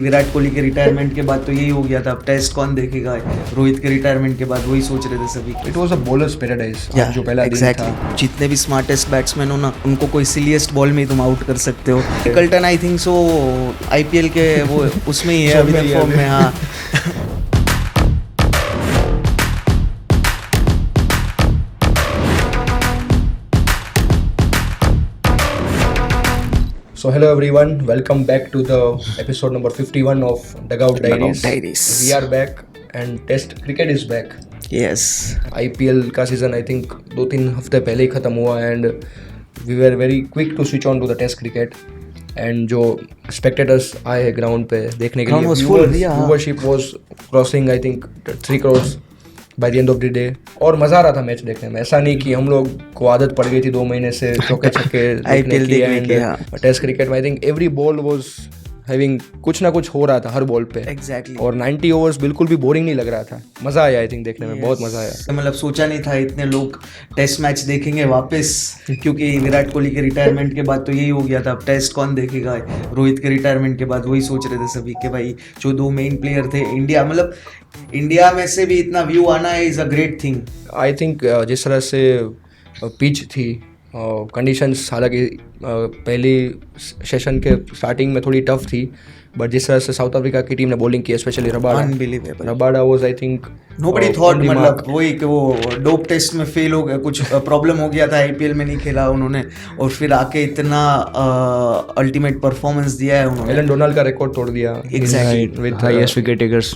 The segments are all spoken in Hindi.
विराट कोहली के रिटायरमेंट के बाद तो यही हो गया था, अब टेस्ट कौन देखेगा। रोहित के रिटायरमेंट के बाद वही सोच रहे थे सभी। It was a bowlers paradise जो पहला दिन था। जितने भी स्मार्टेस्ट बैट्समैन हो ना, उनको कोई सिलीएस्ट बॉल में ही तुम आउट कर सकते हो। कल्टन आई थिंक सो आईपीएल के वो उसमें ही है अभी तक फॉर्म में। हाँ So hello everyone, welcome back to the episode number 51 of Dugout Diaries. We are back and Test cricket is back. Yes. IPL का सीजन आई थिंक 2-3 हफ्ते पहले ही खत्म हुआ and we were very quick to switch on to the test cricket and जो स्पेक्टेटर्स आए ग्राउंड पे देखने के लिए viewership was crossing I think 3 crore by the end of the day और मज़ा आ रहा था मैच देखने में। ऐसा नहीं कि हम लोग को आदत पड़ गई थी 2 महीने से चौके छक्के आईपीएल देखने की। टेस्ट क्रिकेट में I think every ball was having कुछ ना कुछ हो रहा था हर बॉल पे। Exactly. और 90 ओवर्स बिल्कुल भी बोरिंग नहीं लग रहा था। मज़ा आया आई थिंक देखने में, बहुत मज़ा आया। मतलब सोचा नहीं था इतने लोग टेस्ट मैच देखेंगे वापस, क्योंकि विराट कोहली के रिटायरमेंट के बाद तो यही हो गया था, अब टेस्ट कौन देखेगा। रोहित के रिटायरमेंट के बाद वही सोच रहे थे सभी कि भाई जो 2 मेन प्लेयर थे इंडिया, मतलब इंडिया में से भी इतना व्यू आना is a great thing. I think जिस तरह से पिच थी, कंडीशंस हालांकि पहली सेशन के स्टार्टिंग में थोड़ी टफ थी, बट जिस तरह से साउथ अफ्रीका की टीम ने बॉलिंग की, specially Rabada was I think nobody thought, मतलब वही कि वो डोप टेस्ट में फेल हो गया, कुछ प्रॉब्लम हो गया था, आईपीएल में नहीं खेला उन्होंने और फिर आके इतना अल्टीमेट परफॉर्मेंस दिया है उन्होंने। एलन डोनाल्ड का रिकॉर्ड तोड़ दिया with highest wicket takers.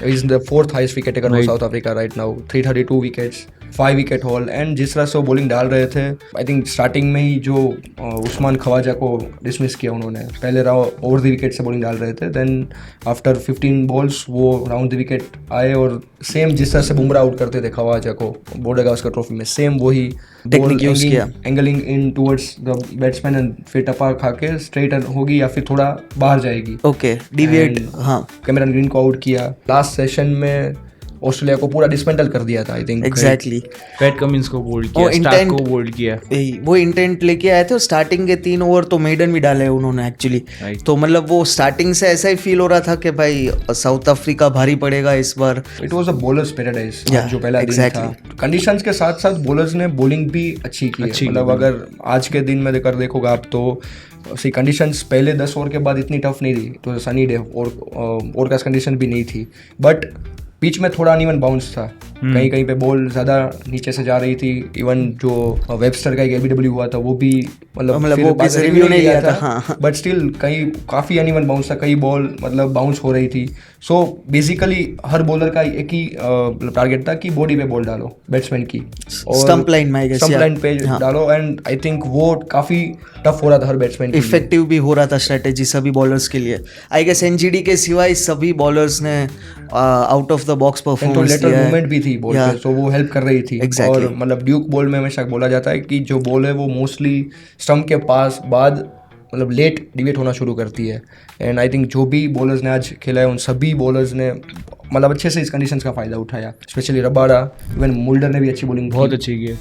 He's the 4th highest wicket taker of South Africa right now, 332 wickets, 5 wicket haul and जिस तरह से वो बॉलिंग डाल रहे थे, आई थिंक स्टार्टिंग में ही जो उस्मान ख्वाजा को डिसमिस किया उन्होंने, पहले ओवर द विकेट से बॉलिंग डाल रहे थे, देन आफ्टर 15 बॉल्स वो राउंड द विकेट आए और सेम जिस तरह से बुमराह आउट करते थे ख्वाजा को बॉर्डर गावस्कर ट्रॉफी में, सेम वही टेक्निक यूज किया, angling in towards the batsman and फिर टपा खा के स्ट्रेट होगी या फिर थोड़ा बाहर जाएगी। Okay deviate. हाँ, कैमरन ग्रीन को आउट किया। लास्ट सेशन में ऑस्ट्रेलिया को पूरा डिसमेंटल कर दिया था I think. Exactly. PAT Cummins को बोल्ड किया, स्टार्क को बोल्ड किया, वो इंटेंट लेके आए थे। स्टार्टिंग के 3 ओवर तो मेडन भी डाले उन्होंने एक्चुअली, तो मतलब वो स्टार्टिंग से ऐसा ही फील हो रहा था कि भाई साउथ अफ्रीका भारी पड़ेगा इस बार। It was a bowlers paradise जो पहला दिन था। कंडीशंस के साथ साथ बॉलर्स ने बॉलिंग भी अच्छी की, मतलब अगर आज के दिन में देखोगे आप तो सी कंडीशंस पहले 10 ओवर के बाद इतनी टफ नहीं थी, तो सनी डे और ओवरकास्ट कंडीशन भी नहीं थी, बट पिच में थोड़ा अनइवन बाउंस था। कहीं कहीं पे बॉल ज़्यादा नीचे से जा रही थी। इवन जो वेबस्टर का एक LBW हुआ था वो भी मतलब वो रिव्यू नहीं लिया था, बट स्टिल कहीं काफ़ी अनइवन बाउंस था, कई बॉल मतलब बाउंस हो रही थी। सो बेसिकली हर बॉलर का एक ही टारगेट था कि बॉडी पे बॉल डालो बैट्समैन की, और स्टंप लाइन पे डालो, एंड आई थिंक वो काफ़ी टफ हो रहा था हर बैट्समैन के लिए। इफेक्टिव भी हो रहा था स्ट्रेटेजी सभी बॉलर्स के लिए। आई गेस एनजीडी के सिवाय सभी बॉलर्स ने out of the box performance दिया है। मूवमेंट भी थी बॉल पे, तो वो हेल्प कर रही थी। और मतलब ड्यूक बॉल में हमेशा बोला जाता है कि जो बॉल है वो मोस्टली स्टंप के पास बाद मतलब लेट डिवेट होना शुरू करती है, एंड आई थिंक जो भी बॉलर्स ने आज खेला है उन सभी बॉलर्स ने मतलब अच्छे से इस कंडीशंस का फ़ायदा उठाया, स्पेशली रबाडा, इवन मुल्डर ने भी अच्छी बॉलिंग बहुत अच्छी की है।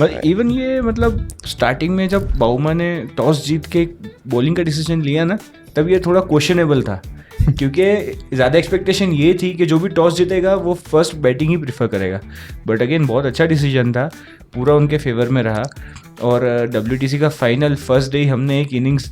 बट इवन ये मतलब स्टार्टिंग में जब बाउमा ने टॉस जीत के बॉलिंग का डिसीजन लिया ना, तब ये थोड़ा क्वेश्चनेबल था क्योंकि ज़्यादा एक्सपेक्टेशन ये थी कि जो भी टॉस जीतेगा वो फर्स्ट बैटिंग ही प्रीफर करेगा, बट अगेन बहुत अच्छा डिसीजन था, पूरा उनके फेवर में रहा। और WTC का फाइनल फर्स्ट डे हमने एक इनिंग्स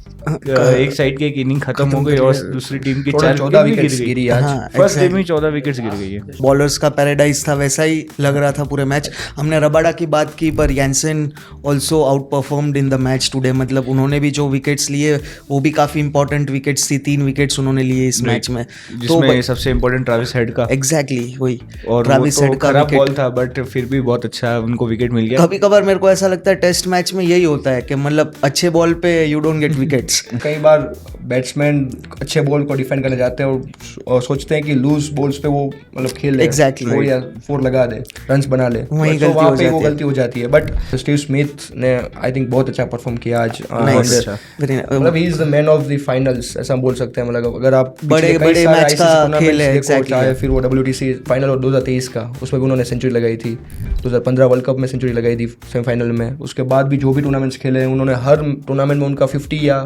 एक साइड की एक इनिंग खत्म हो गई और दूसरी टीम की 14 विकेट्स गिरी आज। फर्स्ट डे में 14 विकेट्स गिर गई है। बॉलर्स का पैराडाइज था, वैसा ही लग रहा था पूरे मैच। हमने रबाडा की बात की, पर Jansen also out performed in the match today, मतलब उन्होंने भी जो विकेट्स लिए वो भी काफ़ी इंपॉर्टेंट विकेट्स थी। 3 विकेट्स उन्होंने लिए इस मैच में, जिसमें सबसे इंपॉर्टेंट ट्रेविस हेड का। एग्जैक्टली वही, और ट्रेविस हेड का खराब बॉल था बट फिर भी बहुत अच्छा उनको विकेट मिल गया। कभी कभार मेरे को ऐसा लगता है टेस्ट मैच में यही होता है कि मतलब अच्छे बॉल पे यू डोंट गेट विकेट्स। कई बार बैट्समैन अच्छे बॉल को डिफेंड करने जाते हैं और सोचते हैं कि लूज बॉल्स पे वो मतलब खेल ले, एग्जैक्टली 4 या 4 लगा दे, रन्स बना ले, वहीं गलती हो जाती है। बट स्टीव स्मिथ ने आई थिंक बहुत अच्छा परफॉर्म किया आज। मतलब he is the man of the finals, ऐसा हम बोल सकते हैं। मतलब अगर आप बड़े मैच का खेल है, चाहे फिर वो WTC फाइनल और 2023 का, उसमें भी उन्होंने सेंचुरी लगाई थी, 2015 वर्ल्ड कप में सेंचुरी लगाई थी सेमीफाइनल में। उसके बाद भी जो भी टूर्नामेंट्स खेले हैं उन्होंने हर टूर्नामेंट में उनका 50 या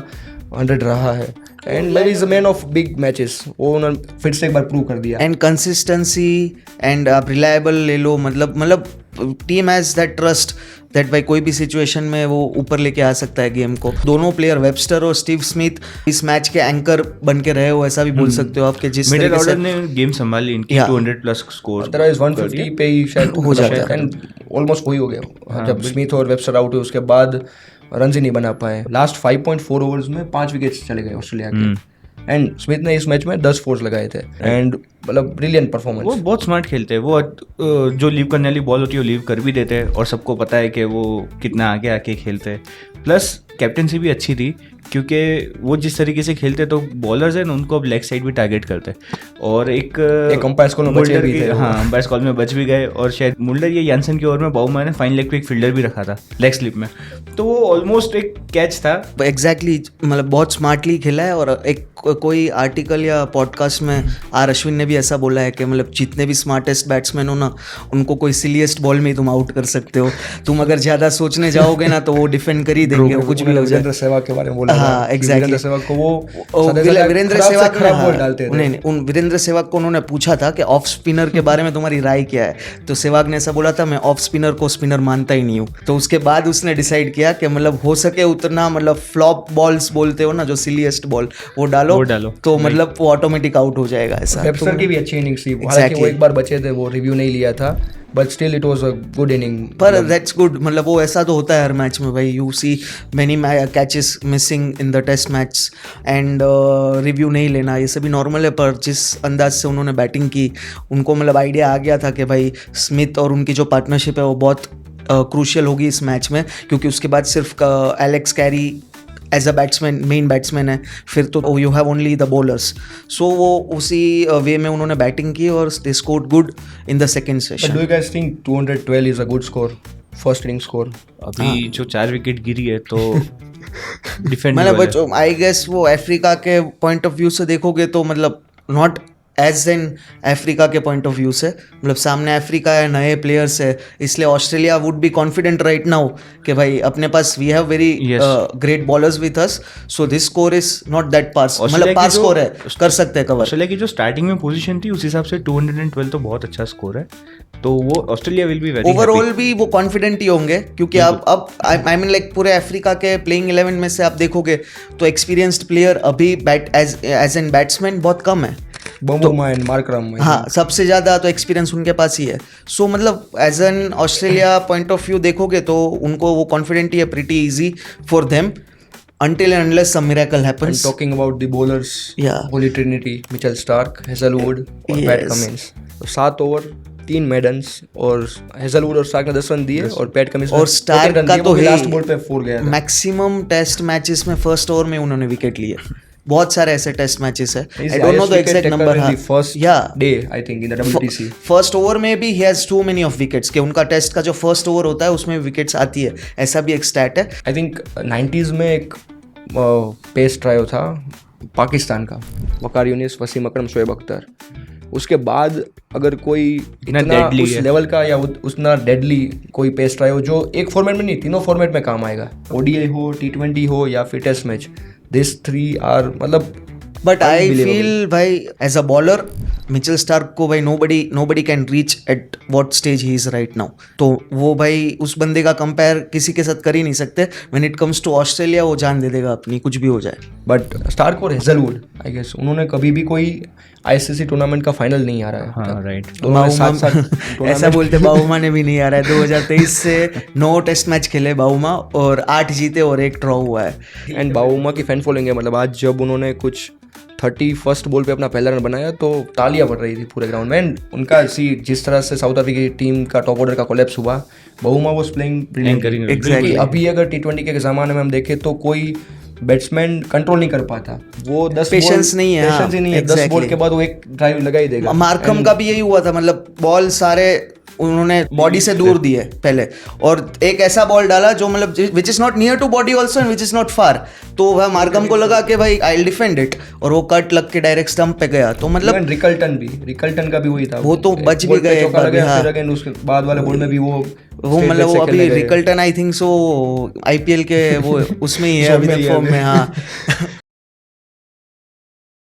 100 रहा है। And Mary is a man of big matches, वो उन्होंने फिर से एक बार प्रूव कर दिया। एंड कंसिस्टेंसी एंड आप रिलायबल ले लो, मतलब team has that trust that भाई कोई भी सिचुएशन में वो ऊपर लेके आ सकता है गेम को। दोनों प्लेयर वेबस्टर और स्टीव स्मिथ इस मैच के एंकर बन के रहे हो, ऐसा भी बोल सकते हो आपके जिस मिडिल तरीके से ऑर्डर ने गेम संभाली इनकी 200 प्लस स्कोर, अदरवाइज 150 पे ही शायद हो जाता है। एंड ऑलमोस्ट वही हो गया जब स्मिथ और वेबस्टर आउट हुए उसके बाद रन ही नहीं बना पाए। लास्ट 5.4 ओवर्स में 5 विकेट्स चले गए ऑस्ट्रेलिया के, एंड स्मिथ ने इस मैच में 10 फोर्स लगाए थे, एंड मतलब ब्रिलियंट परफॉर्मेंस। वो बहुत स्मार्ट खेलते हैं, वो जो लीव करने वाली बॉल होती है वो लीव कर भी देते हैं, और सबको पता है कि वो कितना आगे आके खेलते हैं। प्लस कैप्टनसी भी अच्छी थी, क्योंकि वो जिस तरीके से खेलते तो बॉलर्स हैं ना उनको अब लेग साइड भी टारगेट करते हैं, और एक अंपायर कॉल में बचे भी थे। हाँ, अंपायर कॉल में बच भी गए, और शायद मुल्डर या यानसन की ओवर में बाउमा ने फाइन लेग पे एक फील्डर भी रखा था लेग स्लिप में, तो वो ऑलमोस्ट एक कैच था। एग्जैक्टली मतलब बहुत स्मार्टली खेला है। और एक कोई आर्टिकल या पॉडकास्ट में आर अश्विन ने भी ऐसा बोला है कि मतलब जितने भी स्मार्टेस्ट बैट्समैन हो ना, उनको कोई सिलीएस्ट बॉल में ही तुम आउट कर सकते हो। तुम अगर ज्यादा सोचने जाओगे ना तो वो डिफेंड कर ही देंगे, कुछ भी हो जाए। वीरेंद्र सहवाग के बारे में बोला, हाँ एग्जैक्टली, वीरेंद्र सहवाग को वो वीरेंद्र सहवाग खराब बॉल डालते थे। नहीं, वीरेंद्र सहवाग को उन्होंने पूछा था कि ऑफ स्पिनर के बारे में तुम्हारी राय क्या है, तो सहवाग ने ऐसा बोला था, मैं ऑफ स्पिनर को स्पिनर मानता ही नहीं हूँ। तो उसके बाद उसने डिसाइड किया कि मतलब हो सके उतना मतलब फ्लॉप बॉल्स बोलते हो ना, जो सिलीएस्ट बॉल वो डालो तो मतलब वो ऑटोमेटिक आउट हो जाएगा। ऐसा वेबस्टर की भी अच्छी इनिंग्स थी, हालांकि वो एक बार बचे थे, वो रिव्यू नहीं लिया था, but still it was a good inning. पर दैट्स गुड, मतलब वो ऐसा तो होता है हर मैच में भाई, you see many catches missing in the test match and review नहीं लेना, ये सभी नॉर्मल है। पर जिस अंदाज से उन्होंने बैटिंग की, उनको मतलब आइडिया आ गया था कि भाई स्मिथ और उनकी जो पार्टनरशिप है वो बहुत क्रूशियल होगी इस मैच में, क्योंकि उसके बाद सिर्फ Alex Carey as a batsman main batsman है, फिर तो you have only the bowlers. So वो उसी वे में उन्होंने बैटिंग की और they scored good in the second session. Do you guys think 212 is a good score, first inning score? अभी जो 4 विकेट गिरी है तो डिफेंड मतलब आई गेस वो अफ्रीका के पॉइंट ऑफ व्यू से देखोगे तो मतलब नॉट एज एन अफ्रीका के पॉइंट ऑफ व्यू से, मतलब सामने अफ्रीका है, नए प्लेयर्स है, इसलिए Australia would be confident right now कि भाई अपने पास we have very great bowlers with us, so this score is not that पास, मतलब पास स्कोर है, कर सकते हैं कवर। ऑस्ट्रेलिया की जो स्टार्टिंग में पोजीशन थी उस हिसाब से 212 तो बहुत अच्छा स्कोर है, तो वो Australia will be very overall भी वो कॉन्फिडेंट ही होंगे, क्योंकि अब आई मीन लाइक पूरे अफ्रीका के प्लेइंग 11 में से आप देखोगे तो एक्सपीरियंस्ड प्लेयर अभी बैट एज एन बैट्समैन बहुत कम है। बम्बुमा एंड मार्करम, हाँ सबसे ज़्यादा तो एक्सपीरियंस उनके पास ही है। सो मतलब as an Australia point of view देखोगे तो उनको वो कॉन्फिडेंट ही है, pretty easy for them until and unless some miracle happens. And talking about the bowlers, Holy Trinity, Mitchell Stark, Hazelwood और पैट कमिंस, तो 7 ओवर 3 मेडन्स, और हेजलवुड और स्टार्क ने 10 रन दिए, और पैट कमिंस और स्टार्क का तो लास्ट बॉल पे 4 गया था। मैक्सिमम टेस्ट मैचेस में फर्स्ट ओवर में उन्होंने विकेट लिए, बहुत सारे ऐसे टेस्ट मैचेस है, I don't know the exact number, first over में भी ही has too many of wickets, कि उनका टेस्ट का जो फर्स्ट ओवर होता है उसमें विकेट्स आती है, ऐसा भी एक स्टैट है। आई थिंक 90s में एक पेस ट्रायो था पाकिस्तान का, वकार यूनिस, वसीम अकरम, शोएब अख्तर, उसके बाद अगर कोई इतना उस लेवल का या उतना डेडली कोई पेस ट्रायो जो एक फॉर्मेट में नहीं, तीनों फॉर्मेट में काम आएगा, ओडीआई हो, T20 हो या फिर टेस्ट मैच, दिस 3 आर मतलब। बट आई फील भाई as a bowler Mitchell Starc को भाई nobody can reach at what stage he is right now, तो वो भाई उस बंदे का कंपेयर किसी के साथ कर ही नहीं सकते। When it comes to Australia वो जान दे देगा अपनी, कुछ भी हो जाए। बट स्टार्क और हेजलवुड आई गेस उन्होंने कभी भी कोई आईसीसी टूर्नामेंट का फाइनल नहीं आ रहा है। हाँ, राइट। ऐसा बोलते बाउमा ने भी नहीं आ रहा है, 2023 से 9 टेस्ट मैच खेले बाउमा और 8 जीते और 1 ड्रॉ हुआ है। एंड बाउमा की फैन फॉलोइंग है, मतलब आज जब उन्होंने कुछ 31st बॉल पे अपना पहला रन बनाया तो तालियां पड़ रही थी पूरे ग्राउंड में। उनका जिस तरह से साउथ अफ्रीका की टीम का टॉप ऑर्डर का कोलैप्स हुआ, Bouma was playing brilliant. Exactly. अभी अगर T20 के ज़माने में हम देखें तो कोई बैट्समैन कंट्रोल नहीं कर पाता, वो 10 पेशेंस नहीं है, पेशेंस ही नहीं है, 10 बॉल के बाद वो एक ड्राइव लगा ही देगा। मार्कम का भी यही हुआ था, मतलब बॉल सारे उन्होंने बॉडी से दूर दिए पहले, और एक ऐसा बॉल डाला जो मतलब which is not near to body also and which is not far, तो वह मार्कम को लगा कि भाई आई विल डिफेंड इट, और वो कट लग के डायरेक्ट स्टंप पे गया। तो मतलब रिकल्टन का भी वही था, वो तो बच भी गए एक बार, फिर उसके बाद वाले बॉल में भी वो मतलब वो अभी Rickelton I think so IPL के वो उसमें ही है अभी तक फॉर्म में। हाँ